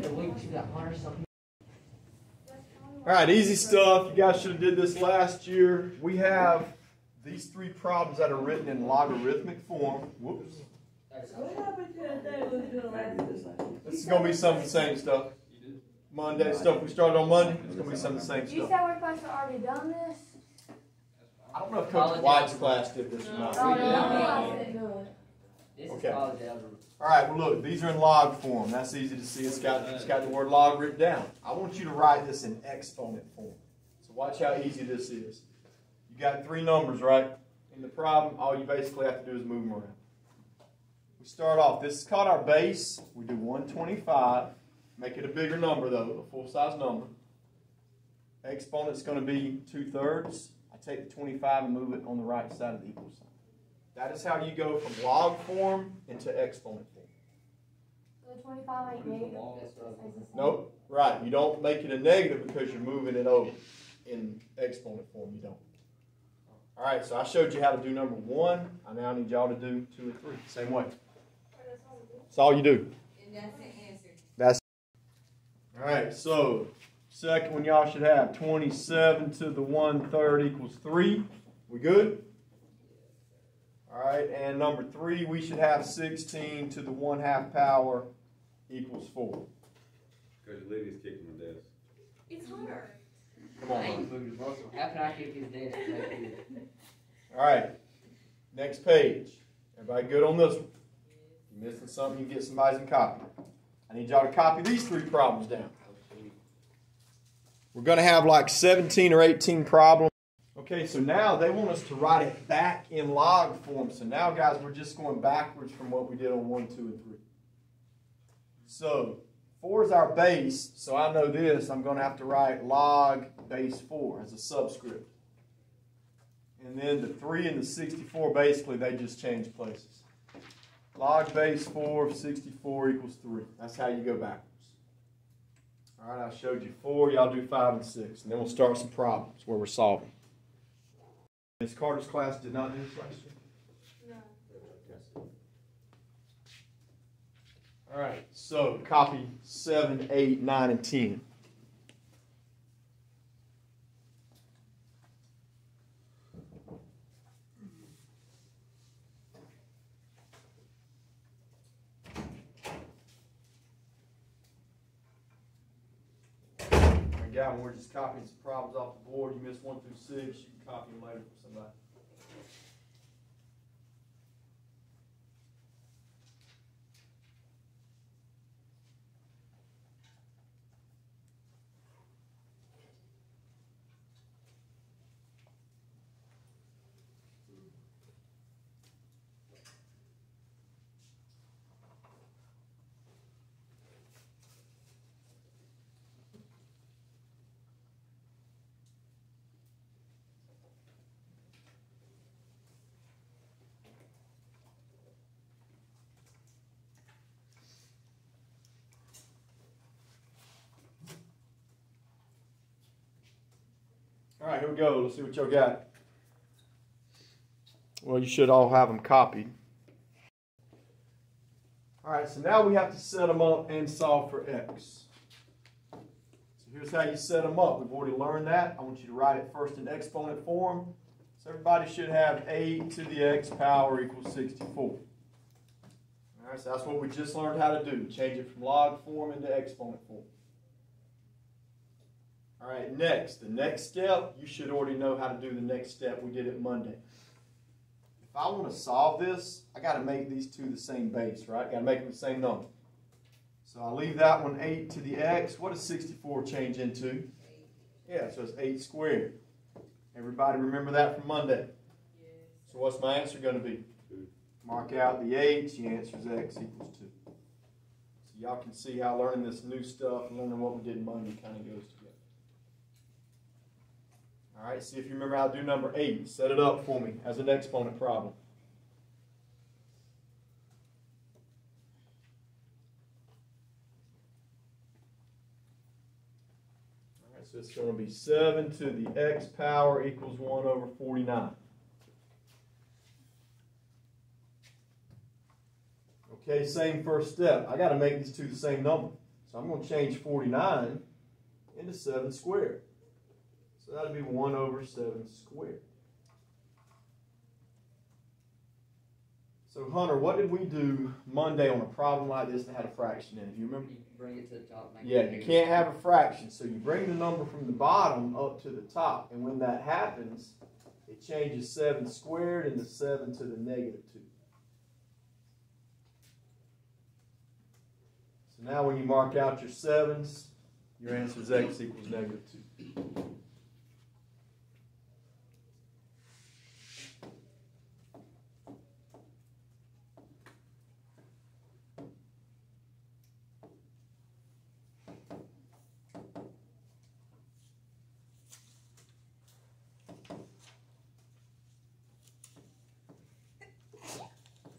All right, easy stuff. You guys should have did this last year. We have these three problems that are written in logarithmic form. Whoops. This is going to be some of the same stuff. Monday stuff we started on Monday. It's going to be some of the same stuff. You said we're supposed to already done this? I don't know if Coach White's class did this or not. Okay. All right, well look, these are in log form. That's easy to see. It's got the word log written down. I want you to write this in exponent form. So watch how easy this is. You got three numbers, right? In the problem, all you basically have to do is move them around. We start off, this is called our base. We do 125. Make it a bigger number though, a full-size number. Exponent's going to be 2/3. I take the 25 and move it on the right side of the equal sign. That is how you go from log form into exponent form. So the 25 ain't negative? Nope. Right. You don't make it a negative because you're moving it over. In exponent form, you don't. All right, so I showed you how to do number 1. I now need y'all to do 2 and 3. Same way. That's all you do. And that's the answer. That's all right, so second one y'all should have 27 to the 1/3 equals 3. We good? All right, and number 3, we should have 16 to the 1/2 power equals 4. Because the lady's kicking my desk. It's harder. Come on, How can I kick his desk? all right, next page. Everybody good on this one? If you're missing something, you can get somebody's and copy it. I need y'all to copy these 3 problems down. We're going to have like 17 or 18 problems. Okay, so now they want us to write it back in log form. So now, guys, we're just going backwards from what we did on 1, 2, and 3. So 4 is our base, so I know this. I'm going to have to write log base 4 as a subscript. And then the 3 and the 64, basically, they just change places. Log base 4 of 64 equals 3. That's how you go backwards. All right, I showed you 4. Y'all do 5 and 6. And then we'll start some problems where we're solving. Miss Carter's class did not do this last year? No. All right, so copy 7, 8, 9, and 10. Gavin, we're just copying some problems off the board. You missed 1 through 6. You can copy them later for somebody. All right, here we go. Let's see what y'all got. Well, you should all have them copied. All right, so now we have to set them up and solve for x. So here's how you set them up. We've already learned that. I want you to write it first in exponent form. So everybody should have 8 to the x power equals 64. All right, so that's what we just learned how to do. Change it from log form into exponent form. All right, next, the next step, you should already know how to do the next step. We did it Monday. If I want to solve this, I got to make these two the same base, right? Got to make them the same number. So I'll leave that one 8 to the x. What does 64 change into? Yeah, so it's 8 squared. Everybody remember that from Monday? Yes. So what's my answer going to be? 2. Mark out the 8. The answer is x equals 2. So y'all can see how learning this new stuff and learning what we did Monday kind of goes together. All right, see if you remember how to do number 8. Set it up for me as an exponent problem. All right, so it's going to be 7 to the x power equals 1 over 49. Okay, same first step. I got to make these two the same number. So I'm going to change 49 into 7 squared. So that'll be 1 over 7 squared. So Hunter, what did we do Monday on a problem like this that had a fraction in it? You remember? You bring it to the top. Yeah, you can't have a fraction. So you bring the number from the bottom up to the top. And when that happens, it changes 7 squared into 7 to the negative 2. So now when you mark out your 7s, your answer is x equals negative 2.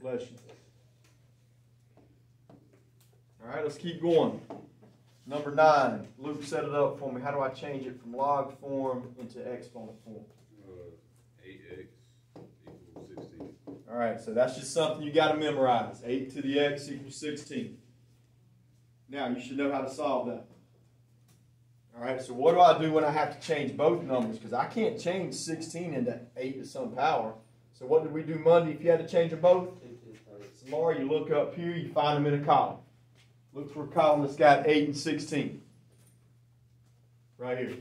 Bless you. All right, let's keep going. Number 9. Luke set it up for me. How do I change it from log form into exponent form? 8x equals 16. All right, so that's just something you got to memorize. 8 to the x equals 16. Now, you should know how to solve that. All right, so what do I do when I have to change both numbers? Because I can't change 16 into 8 to some power. So what did we do Monday if you had to change them both? Tomorrow you look up here, you find them in a column. Look for a column that's got 8 and 16. Right here.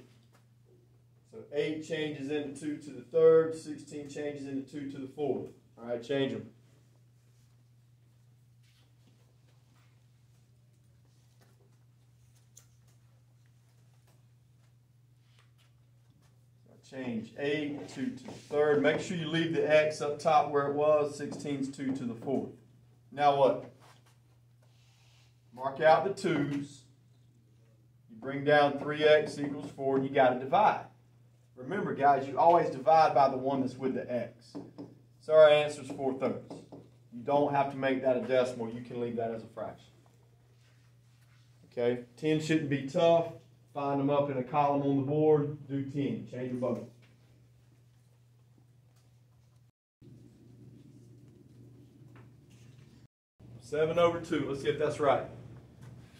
So 8 changes into 2 to the third, 16 changes into 2 to the fourth. All right, change them. Change 8, 2 to the third. Make sure you leave the x up top where it was. 16 is 2 to the fourth. Now what? Mark out the 2's. You bring down 3x equals 4, and you got to divide. Remember, guys, you always divide by the one that's with the x. So our answer is 4/3. You don't have to make that a decimal. You can leave that as a fraction. Okay? 10 shouldn't be tough. Find them up in a column on the board. Do 10. Change them both. Seven over 2. Let's see if that's right.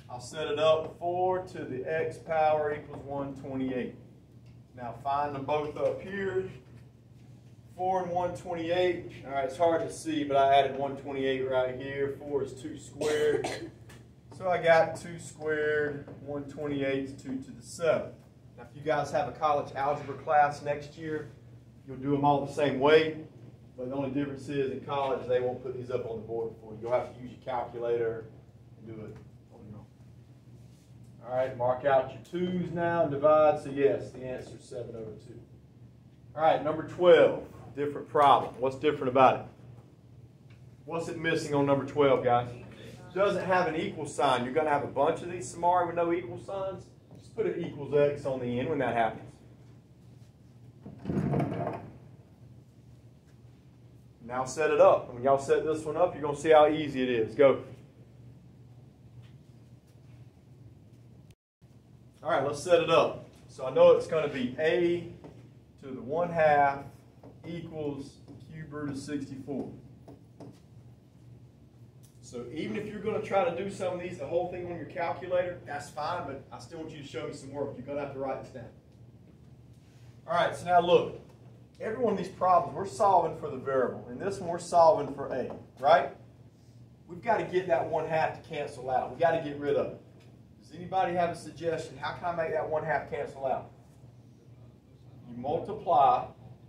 I'll set it up. 4 to the x power equals 128. Now find them both up here. 4 and 128. All right, it's hard to see, but I added 128 right here. 4 is 2 squared. So I got 2 squared, 128 is 2 to the 7th. Now if you guys have a college algebra class next year, you'll do them all the same way. But the only difference is in college, they won't put these up on the board for you. You'll have to use your calculator and do it on your own. All right, mark out your 2's now and divide. So yes, the answer is 7 over 2. All right, number 12, different problem. What's different about it? What's it missing on number 12, guys? Doesn't have an equal sign. You're going to have a bunch of these Samari with no equal signs. Just put an equals x on the end when that happens. Now set it up. When y'all set this one up, you're going to see how easy it is. Go. All right, let's set it up. So I know it's going to be a to the 1/2 equals cube root of 64. So even if you're going to try to do some of these, the whole thing on your calculator, that's fine, but I still want you to show me some work. You're going to have to write this down. All right, so now look. Every one of these problems, we're solving for the variable. In this one, we're solving for a, right? We've got to get that 1/2 to cancel out. We've got to get rid of it. Does anybody have a suggestion? How can I make that 1/2 cancel out? You multiply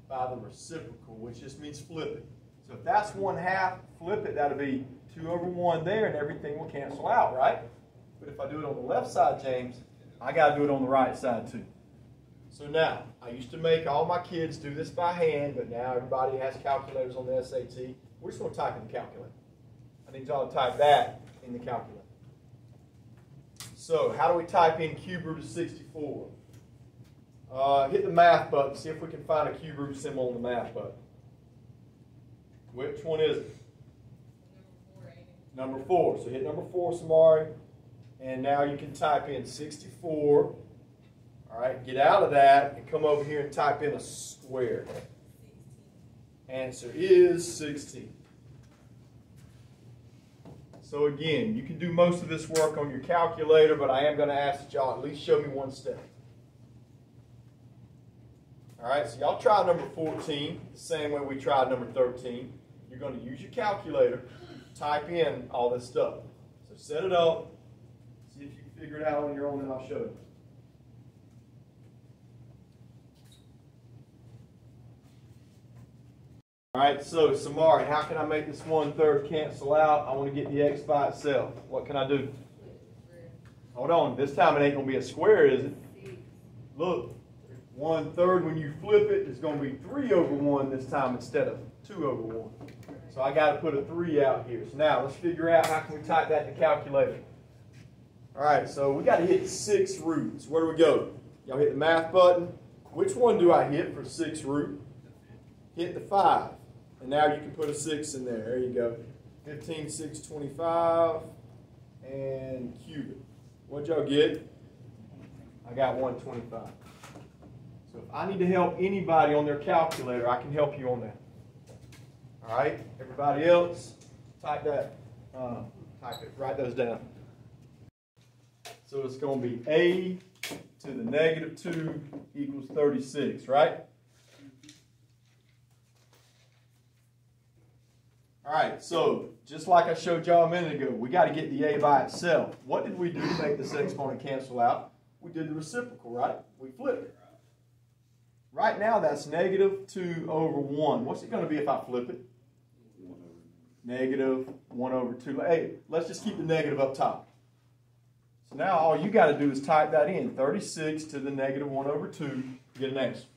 by the reciprocal, which just means flip it. So if that's 1/2, flip it, that'll be 2 over 1 there, and everything will cancel out, right? But if I do it on the left side, James, I got to do it on the right side too. So now, I used to make all my kids do this by hand, but now everybody has calculators on the SAT. We're just going to type in the calculator. I need y'all to type that in the calculator. So, how do we type in cube root of 64? Hit the math button, see if we can find a cube root symbol on the math button. Which one is it? Number 4. So hit number 4, Samari. And now you can type in 64. All right, get out of that and come over here and type in a square. Answer is 16. So again, you can do most of this work on your calculator, but I am going to ask that y'all at least show me one step. All right, so y'all try number 14 the same way we tried number 13. You're going to use your calculator, type in all this stuff. So set it up, see if you can figure it out on your own, and I'll show you. All right, so Samari, how can I make this 1/3 cancel out? I want to get the x by itself. What can I do? Hold on, this time it ain't going to be a square, is it? Look, 1/3 when you flip it is going to be 3/1 this time instead of 2/1. So I got to put a 3 out here. So now let's figure out how can we type that in the calculator. All right, so we got to hit 6 roots. Where do we go? Y'all hit the math button. Which one do I hit for 6 root? Hit the 5. And now you can put a 6 in there. There you go. 15, 6, 25. And cube it. What'd y'all get? I got 125. So if I need to help anybody on their calculator, I can help you on that. All right? Everybody else, type that. Type it. Write those down. So it's going to be a to the negative 2 equals 36, right? All right, so just like I showed y'all a minute ago, we got to get the a by itself. What did we do to make this exponent cancel out? We did the reciprocal, right? We flipped it. Right now, that's negative 2/1. What's it going to be if I flip it? Negative 1/2. Hey, let's just keep the negative up top. So now all you got to do is type that in. 36 to the negative 1/2. You get an answer.